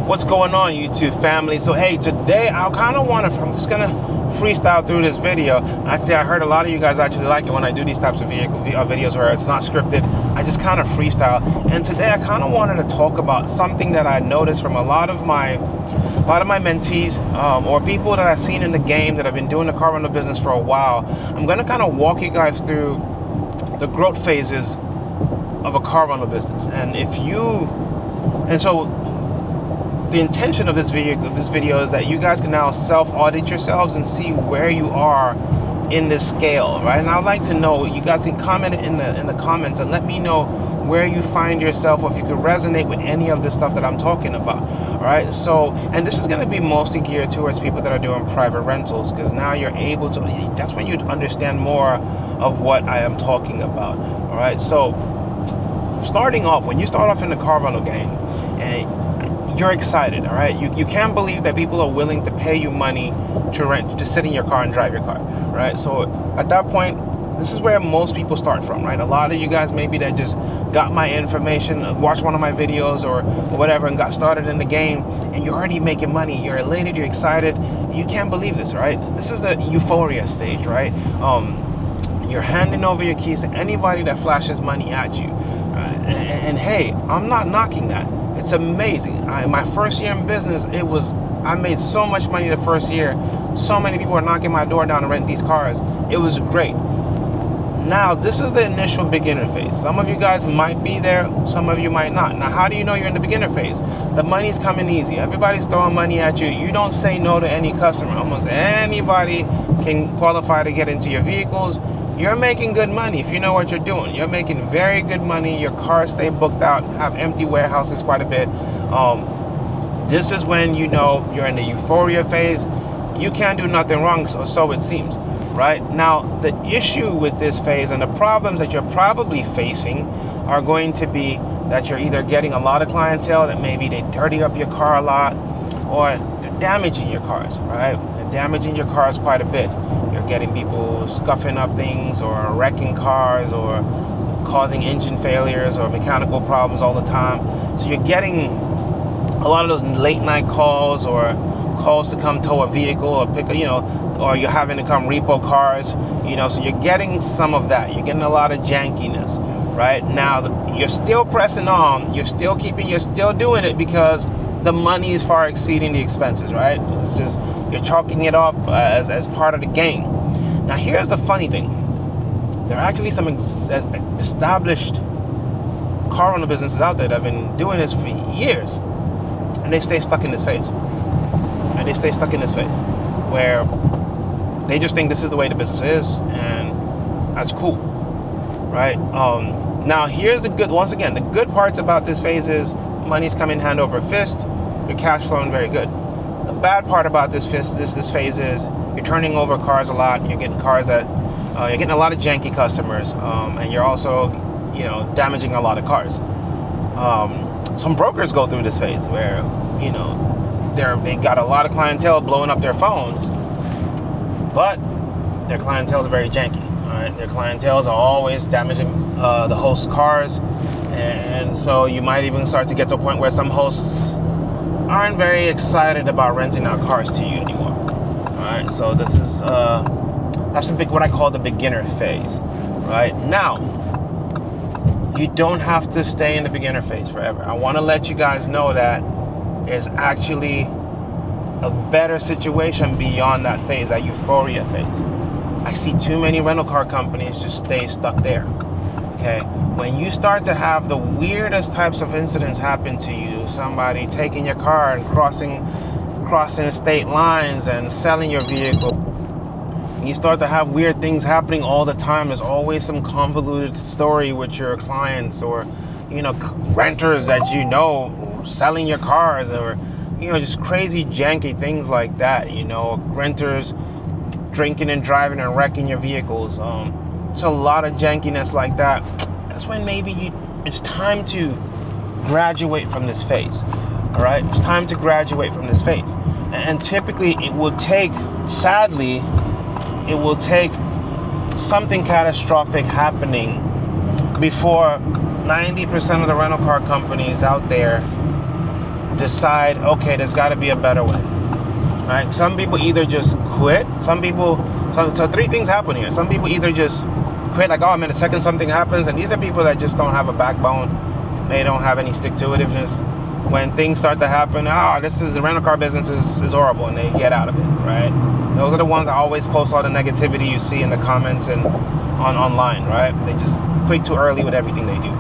What's going on, YouTube family? So hey, today I'm just gonna freestyle through this video. Actually, I heard a lot of you guys actually like it when I do these types of videos where it's not scripted. I just kind of freestyle. And today I kind of wanted to talk about something that I noticed from a lot of my mentees or people that I've seen in the game that have been doing the car rental business for a while. I'm gonna kind of walk you guys through the growth phases of a car rental business. So the intention of this video is that you guys can now self-audit yourselves and see where you are in this scale, right? And I'd like to know, you guys can comment in the comments and let me know where you find yourself, or if you could resonate with any of the stuff that I'm talking about. All right, so, and this is going to be mostly geared towards people that are doing private rentals, because now you're able to, that's when you'd understand more of what I am talking about. All right, so starting off, when you start off in the car rental game, and you're excited, all right? You can't believe that people are willing to pay you money to sit in your car and drive your car, right? So at that point, this is where most people start from, right? A lot of you guys maybe that just got my information, watched one of my videos or whatever, and got started in the game, and you're already making money. You're elated, you're excited. You can't believe this, right? This is the euphoria stage, right? You're handing over your keys to anybody that flashes money at you. And hey, I'm not knocking that. It's amazing. My first year in business, I made so much money the first year. So many people were knocking my door down to rent these cars. It was great. Now, this is the initial beginner phase. Some of you guys might be there, some of you might not. Now, how do you know you're in the beginner phase? The money's coming easy. Everybody's throwing money at you. You don't say no to any customer. Almost anybody can qualify to get into your vehicles. You're making good money if you know what you're doing. You're making very good money. Your cars stay booked out, have empty warehouses quite a bit. This is when you know you're in the euphoria phase. You can't do nothing wrong, so it seems, right? Now, the issue with this phase and the problems that you're probably facing are going to be that you're either getting a lot of clientele that maybe they dirty up your car a lot, or they're damaging your cars, right? They're damaging your cars quite a bit. You're getting people scuffing up things or wrecking cars or causing engine failures or mechanical problems all the time. So you're getting a lot of those late night calls or calls to come tow a vehicle or or you're having to come repo cars, so you're getting some of that. You're getting a lot of jankiness, right? Now, you're still pressing on, you're still doing it because the money is far exceeding the expenses, right? It's just, you're chalking it off as part of the game. Now, here's the funny thing. There are actually some established car rental businesses out there that have been doing this for years, and they stay stuck in this phase. Where they just think this is the way the business is, and that's cool, right? Now, here's the good parts about this phase is money's coming hand over fist, your cash flowing very good. The bad part about this phase is you're turning over cars a lot. You're getting cars that you're getting a lot of janky customers, and you're also damaging a lot of cars. Some brokers go through this phase where they got a lot of clientele blowing up their phones, but their clientele is very janky. All right, their clientele are always damaging the host's cars, and so you might even start to get to a point where some hosts aren't very excited about renting out cars to you anymore. All right, so this is that's what I call the beginner phase. Right now, you don't have to stay in the beginner phase forever. I want to let you guys know that there's actually a better situation beyond that phase, that euphoria phase. I see too many rental car companies just stay stuck there. Okay, when you start to have the weirdest types of incidents happen to you, somebody taking your car and crossing state lines and selling your vehicle, you start to have weird things happening all the time. There's always some convoluted story with your clients or renters that selling your cars, or just crazy janky things like that. Renters drinking and driving and wrecking your vehicles. It's a lot of jankiness like that. That's when maybe it's time to graduate from this phase. All right, it's time to graduate from this phase. And typically it will take something catastrophic happening before 90% of the rental car companies out there decide, okay, there's got to be a better way. Right? Some people either just quit. So 3 things happen here. Some people either just quit, like, oh man, the second something happens, and these are people that just don't have a backbone. They don't have any stick-to-itiveness. When things start to happen, the rental car business is horrible, and they get out of it, right? Those are the ones that always post all the negativity you see in the comments and online, right? They just quit too early with everything they do.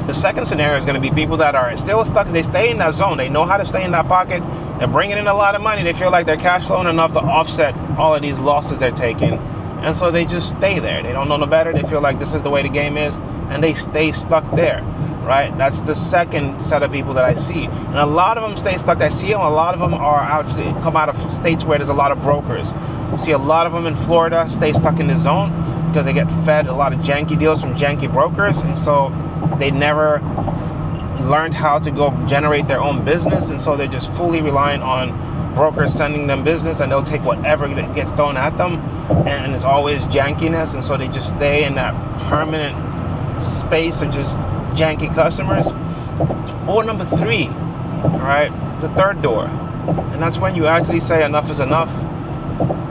The second scenario is going to be people that are still stuck. They stay in that zone. They know how to stay in that pocket. They're bringing in a lot of money. They feel like they're cash flowing enough to offset all of these losses they're taking. And so they just stay there. They don't know no better. They feel like this is the way the game is, and they stay stuck there, right? That's the second set of people that I see. And a lot of them stay stuck. I see them. A lot of them come out of states where there's a lot of brokers. You see a lot of them in Florida stay stuck in the zone because they get fed a lot of janky deals from janky brokers. And so they never learned how to go generate their own business. And so they're just fully reliant on brokers sending them business, and they'll take whatever gets thrown at them. And it's always jankiness. And so they just stay in that permanent space of just janky customers. Or number 3, all right, it's a third door, and that's when you actually say enough is enough.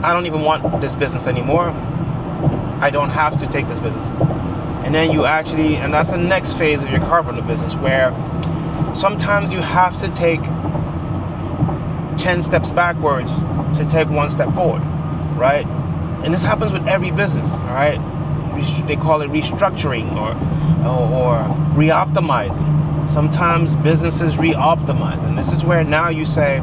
I don't even want this business anymore. I don't have to take this business. And then and that's the next phase of your car rental business, where sometimes you have to take 10 steps backwards to take 1 step forward, right? And this happens with every business, all right? They call it restructuring or re-optimizing. Sometimes businesses re-optimize, and this is where now you say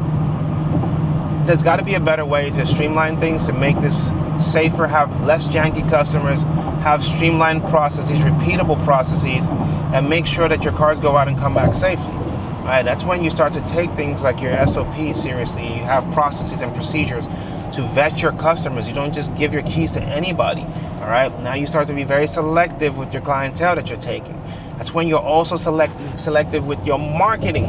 there's got to be a better way to streamline things, to make this safer, have less janky customers, have streamlined processes, repeatable processes, and make sure that your cars go out and come back safely. All right, that's when you start to take things like your SOP seriously. You have processes and procedures to vet your customers. You don't just give your keys to anybody. All right, now you start to be very selective with your clientele that you're taking. That's when you're also selective with your marketing,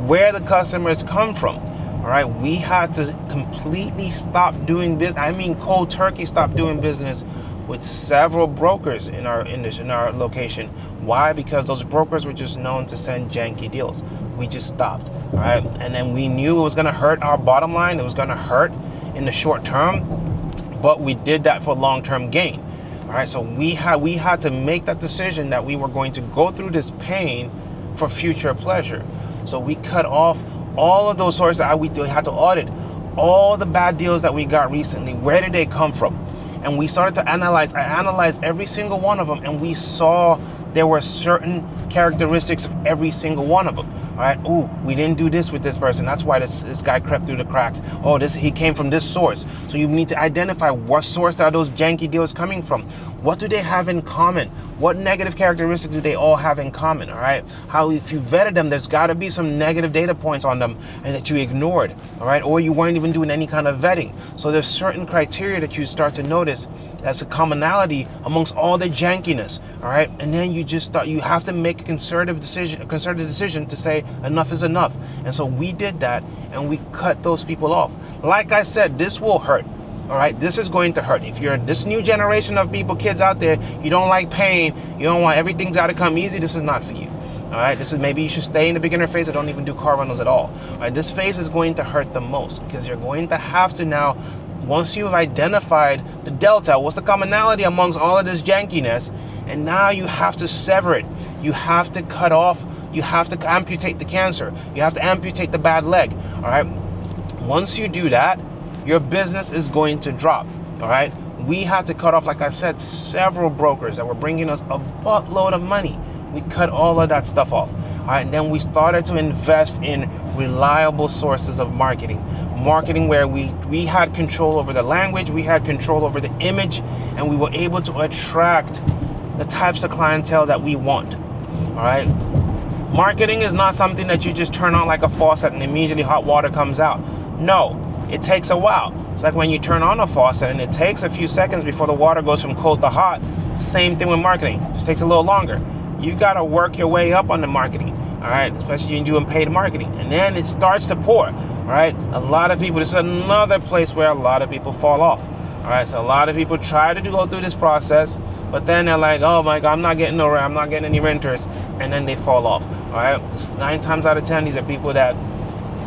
where the customers come from. All right, we had to completely stop doing business. I mean, cold turkey, stop doing business with several brokers in our location. Why? Because those brokers were just known to send janky deals. We just stopped. All right, and then we knew it was going to hurt our bottom line. It was going to hurt in the short term, but we did that for long-term gain. All right, so we had to make that decision that we were going to go through this pain for future pleasure. So we cut off all of those sources. We had to audit all the bad deals that we got recently. Where did they come from? And we started to analyze. I analyzed every single one of them, and we saw there were certain characteristics of every single one of them. All right, ooh, we didn't do this with this person. That's why this guy crept through the cracks. Oh, he came from this source. So you need to identify what source are those janky deals coming from. What do they have in common? What negative characteristics do they all have in common? All right, how if you vetted them, there's got to be some negative data points on them and that you ignored. All right, or you weren't even doing any kind of vetting. So there's certain criteria that you start to notice as a commonality amongst all the jankiness. All right, and then you just thought you have to make a concerted decision to say enough is enough. And so we did that, and we cut those people off. Like I said, this will hurt. All right, this is going to hurt. If you're this new generation of kids out there, you don't like pain, you don't want everything's got to come easy, this is not for you. All right, maybe you should stay in the beginner phase or don't even do car rentals at all. All right, this phase is going to hurt the most, because you're going to have to now, once you've identified the delta, what's the commonality amongst all of this jankiness, and now you have to sever it. You have to cut off, you have to amputate the cancer, you have to amputate the bad leg. All right, once you do that, your business is going to drop. All right, we had to cut off, like I said, several brokers that were bringing us a buttload of money. We cut all of that stuff off. All right, and then we started to invest in reliable sources of marketing where we had control over the language, we had control over the image, and we were able to attract the types of clientele that we want. All right, marketing is not something that you just turn on like a faucet and immediately hot water comes out. No, it takes a while. It's like when you turn on a faucet and it takes a few seconds before the water goes from cold to hot. Same thing with marketing. It just takes a little longer. You've got to work your way up on the marketing. All right, especially when you're doing paid marketing, and then it starts to pour. All right, a lot of people, this is another place where a lot of people fall off. All right, so a lot of people try to go through this process, but then they're like, oh my God, I'm not getting nowhere, I'm not getting any renters, and then they fall off. All right, 9 times out of 10, these are people that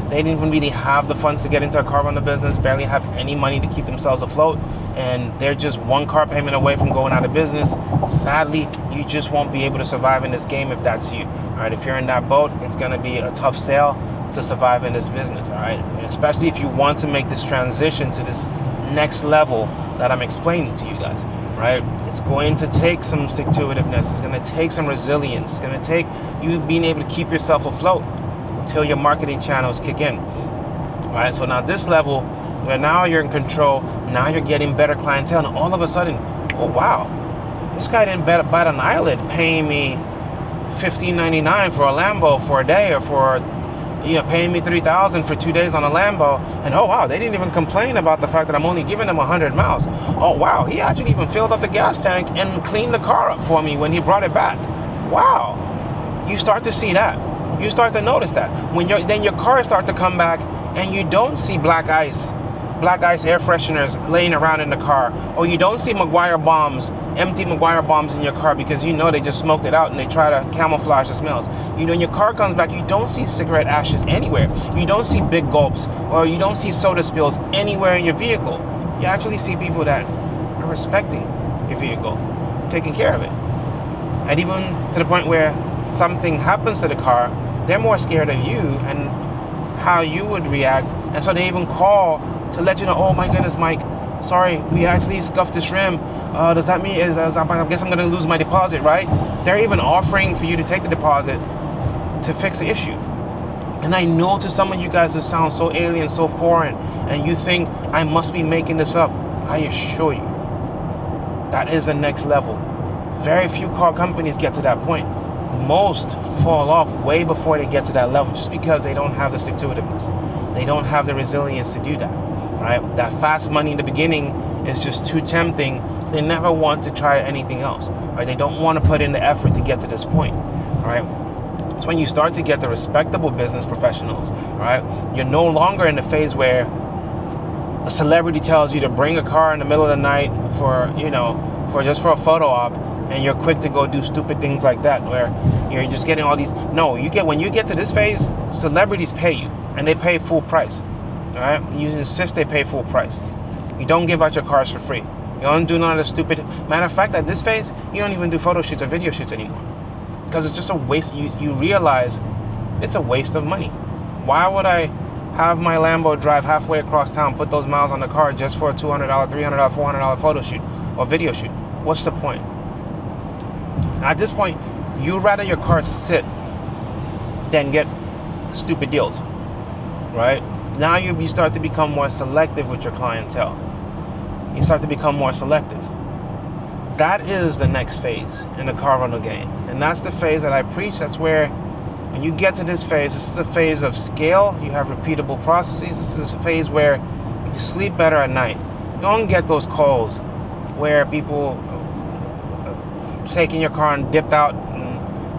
they didn't even really have the funds to get into a car rental business, barely have any money to keep themselves afloat, and they're just one car payment away from going out of business. Sadly, you just won't be able to survive in this game if that's you. All right, if you're in that boat, it's going to be a tough sale to survive in this business. All right, especially if you want to make this transition to this next level that I'm explaining to you guys. Right, it's going to take some stick-to-itiveness. It's going to take some resilience. It's going to take you being able to keep yourself afloat until your marketing channels kick in. All right, so now this level where now you're in control, now you're getting better clientele, and all of a sudden, oh wow, this guy didn't bite an eyelid paying me $15.99 for a Lambo for a day, or for, you know, paying me $3,000 for 2 days on a Lambo. And oh wow, they didn't even complain about the fact that I'm only giving them 100 miles. Oh wow, he actually even filled up the gas tank and cleaned the car up for me when he brought it back. Wow, you start to see that. You start to notice that when then your cars start to come back, and you don't see black ice air fresheners laying around in the car, or you don't see empty Maguire bombs in your car, because you know they just smoked it out and they try to camouflage the smells. You know, when your car comes back, you don't see cigarette ashes anywhere. You don't see big gulps, or you don't see soda spills anywhere in your vehicle. You actually see people that are respecting your vehicle, taking care of it. And even to the point where something happens to the car, they're more scared of you and how you would react, and so they even call to let you know, oh my goodness, Mike, sorry, we actually scuffed this rim. Does that mean, I guess I'm going to lose my deposit, right? They're even offering for you to take the deposit to fix the issue. And I know to some of you guys this sounds so alien, so foreign, and you think I must be making this up. I assure you, that is the next level. Very few car companies get to that point. Most fall off way before they get to that level, just because they don't have the stick-to-itiveness. They don't have the resilience to do that, right? That fast money in the beginning is just too tempting. They never want to try anything else, right? They don't want to put in the effort to get to this point, right? It's when you start to get the respectable business professionals, right? You're no longer in the phase where a celebrity tells you to bring a car in the middle of the night for, you know, for a photo op, and you're quick to go do stupid things like that, where you're just getting all these. No, when you get to this phase, celebrities pay you, and they pay full price. All right, you insist they pay full price. You don't give out your cars for free. You don't do none of the stupid. Matter of fact, at this phase, you don't even do photo shoots or video shoots anymore, because it's just a waste. You realize it's a waste of money. Why would I have my Lambo drive halfway across town, put those miles on the car just for a $200, $300, $400 photo shoot or video shoot? What's the point? At this point, you'd rather your car sit than get stupid deals, right? Now you start to become more selective with your clientele. You start to become more selective. That is the next phase in the car rental game. And that's the phase that I preach. That's where, when you get to this phase, this is a phase of scale. You have repeatable processes. This is a phase where you sleep better at night. You don't get those calls where people taking your car and dipped out.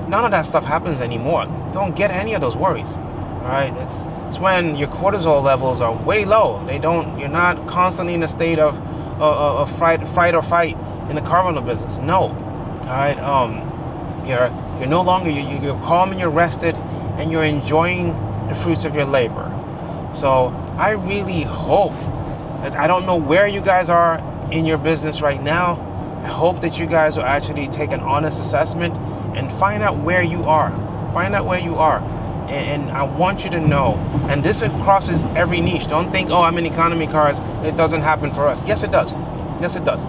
None of that stuff happens anymore. Don't get any of those worries. All right, it's when your cortisol levels are way low. You're not constantly in a state of fight or fight in the car rental business. No. All right, you're no longer, you're calm and you're rested, and you're enjoying the fruits of your labor. So I really hope that, I don't know where you guys are in your business right now. I hope that you guys will actually take an honest assessment and find out where you are. Find out where you are. And I want you to know, and this crosses every niche. Don't think, oh, I'm in economy cars, it doesn't happen for us. Yes, it does. Yes, it does.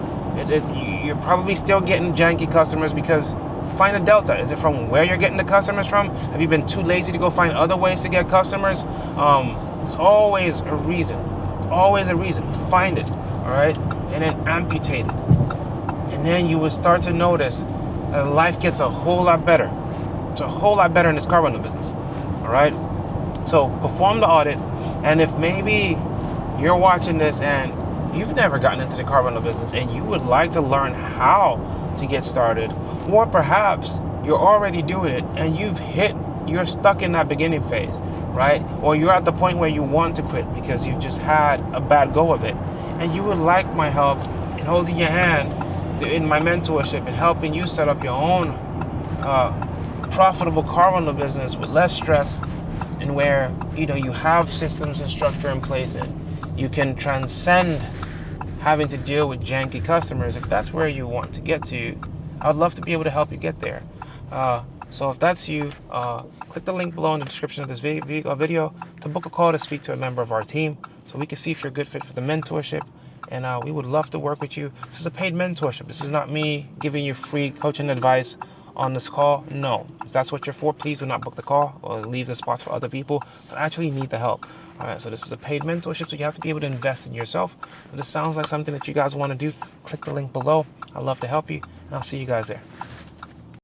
You're probably still getting janky customers, because find a delta. Is it from where you're getting the customers from? Have you been too lazy to go find other ways to get customers? It's always a reason. It's always a reason. Find it, all right? And then amputate it. And then you will start to notice that life gets a whole lot better. It's a whole lot better in this car rental business. All right. So perform the audit. And if maybe you're watching this and you've never gotten into the car rental business and you would like to learn how to get started, or perhaps you're already doing it and you're stuck in that beginning phase, right? Or you're at the point where you want to quit because you've just had a bad go of it, and you would like my help in holding your hand in my mentorship and helping you set up your own profitable car rental business with less stress, and where you have systems and structure in place, and you can transcend having to deal with janky customers. If that's where you want to get to, I'd love to be able to help you get there. So if that's you, click the link below in the description of this video to book a call to speak to a member of our team, so we can see if you're a good fit for the mentorship. And we would love to work with you. This is a paid mentorship. This is not me giving you free coaching advice on this call. No, if that's what you're for, please do not book the call or leave the spots for other people that actually need the help. All right, so this is a paid mentorship, so you have to be able to invest in yourself. If this sounds like something that you guys want to do, click the link below. I'd love to help you, and I'll see you guys there.